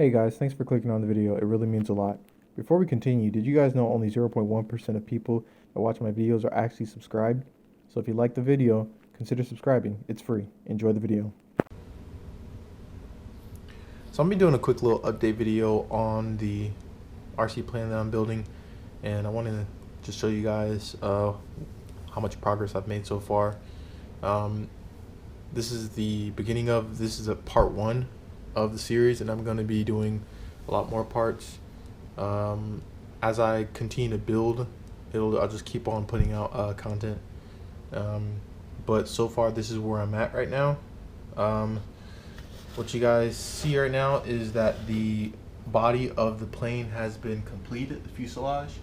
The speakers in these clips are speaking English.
Hey guys, thanks for clicking on the video. It really means a lot. Before we continue, did you guys know only 0.1% of people that watch my videos are actually subscribed? So if you like the video, consider subscribing. It's free. Enjoy the video. So I'm gonna be doing a quick little update video on the RC plane that I'm building, and I wanted to just show you guys how much progress I've made so far. This is a part one of the series, and I'm going to be doing a lot more parts. As I continue to build, I'll just keep on putting out content. But so far, this is where I'm at right now. What you guys see right now is that the body of the plane has been completed, the fuselage,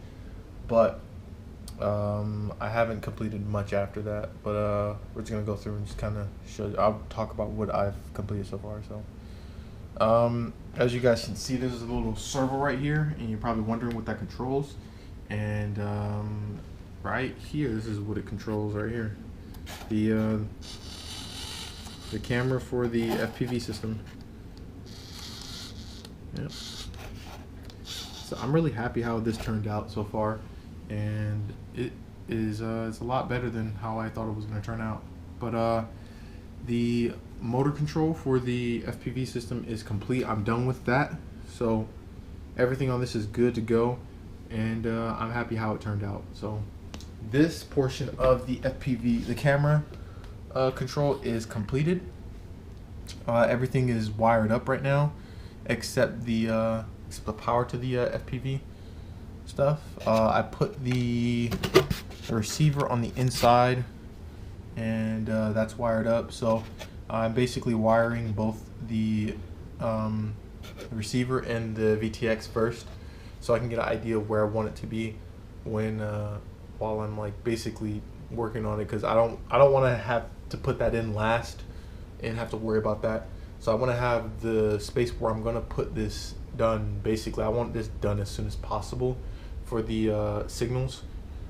but I haven't completed much after that. But we're just gonna go through and just kind of show you. I'll talk about what I've completed so far. So as you guys can see, there's a little servo right here, and you're probably wondering what that controls. And right here, this is what it controls right here. The camera for the FPV system. Yep. So I'm really happy how this turned out so far, and it is it's a lot better than how I thought it was going to turn out. But the motor control for the FPV system is complete. I'm done with that, so everything on this is good to go, and I'm happy how it turned out. So this portion of the FPV, the camera control, is completed. Everything is wired up right now, except the power to the FPV stuff. I put the receiver on the inside, and that's wired up. So I'm basically wiring both the receiver and the VTX first, so I can get an idea of where I want it to be when while I'm like basically working on it, because I don't want to have to put that in last and have to worry about that. So I want to have the space where I'm going to put this done. Basically, I want this done as soon as possible for the signals.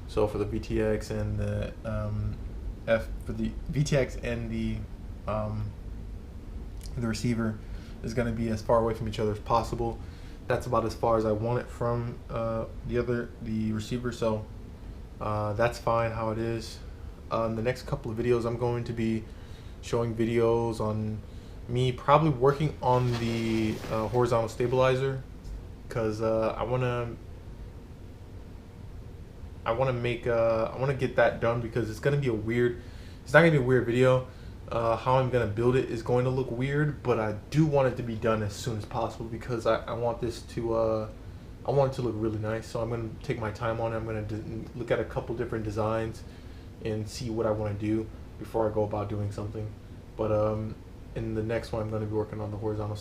So for the VTX and the the receiver is going to be as far away from each other as possible. That's about as far as I want it from the receiver. So that's fine how it is. The next couple of videos, I'm going to be showing videos on me probably working on the horizontal stabilizer, because I want to get that done, because it's not gonna be a weird video. How I'm gonna build it is going to look weird, but I do want it to be done as soon as possible, because I want this to I want it to look really nice. So I'm gonna take my time on it. I'm gonna look at a couple different designs and see what I want to do before I go about doing something. But in the next one, I'm going to be working on the horizontal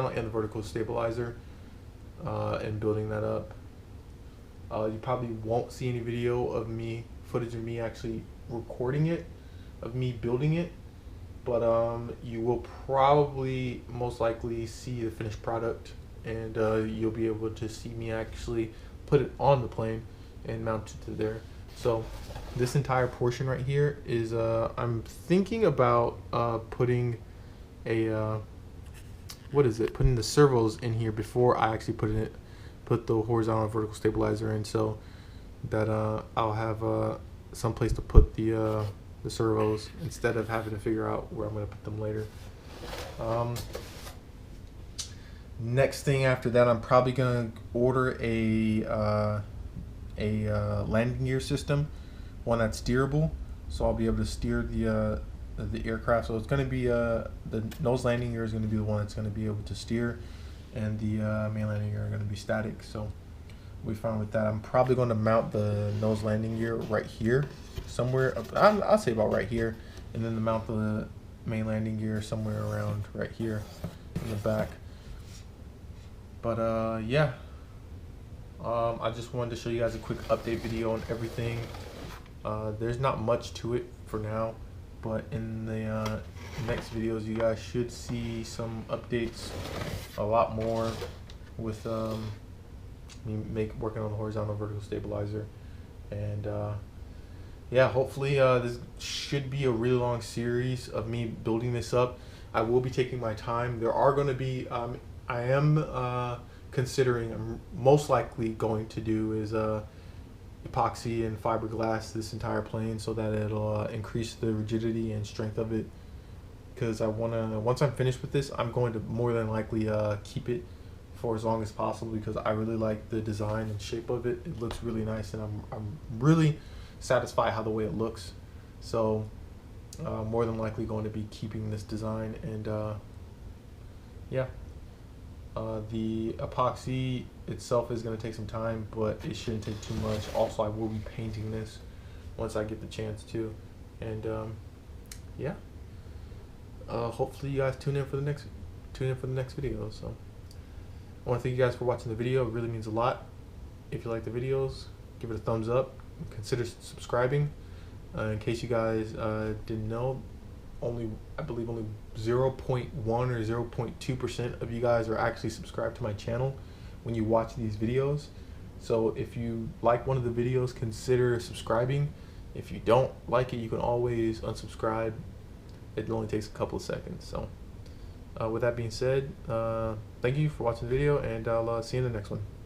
and the vertical stabilizer, and building that up. You probably won't see any footage of me actually recording it, of me building it, but you will probably most likely see the finished product, and you'll be able to see me actually put it on the plane and mount it to there. So this entire portion right here is I'm thinking about putting putting the servos in here before I actually put the horizontal and vertical stabilizer in, so that I'll have some place to put the servos, instead of having to figure out where I'm going to put them later. Next thing after that, I'm probably going to order a landing gear system, one that's steerable, so I'll be able to steer the aircraft. So it's going to be the nose landing gear is going to be the one that's going to be able to steer, and the main landing gear are going to be static. So we found with that, I'm probably going to mount the nose landing gear right here somewhere. I'll say about right here, and then to mount the main landing gear somewhere around right here in the back. But yeah. I just wanted to show you guys a quick update video on everything. There's not much to it for now, but in the next videos, you guys should see some updates, a lot more, with me working on the horizontal vertical stabilizer. And yeah, hopefully this should be a really long series of me building this up. I will be taking my time. There are going to be I am considering, I'm most likely going to do is epoxy and fiberglass this entire plane so that it'll increase the rigidity and strength of it. Because I want to, once I'm finished with this, I'm going to more than likely keep it for as long as possible because I really like the design and shape of it. It looks really nice, and I'm really satisfied how the way it looks. So more than likely going to be keeping this design, and yeah. The epoxy itself is going to take some time, but it shouldn't take too much. Also, I will be painting this once I get the chance to, and yeah. Hopefully, you guys tune in for the next video. So, I want to thank you guys for watching the video. It really means a lot. If you like the videos, give it a thumbs up. Consider subscribing. In case you guys didn't know, I believe only 0.1 or 0.2% of you guys are actually subscribed to my channel when you watch these videos. So if you like one of the videos, consider subscribing. If you don't like it, you can always unsubscribe. It only takes a couple of seconds. So with that being said, thank you for watching the video, and I'll see you in the next one.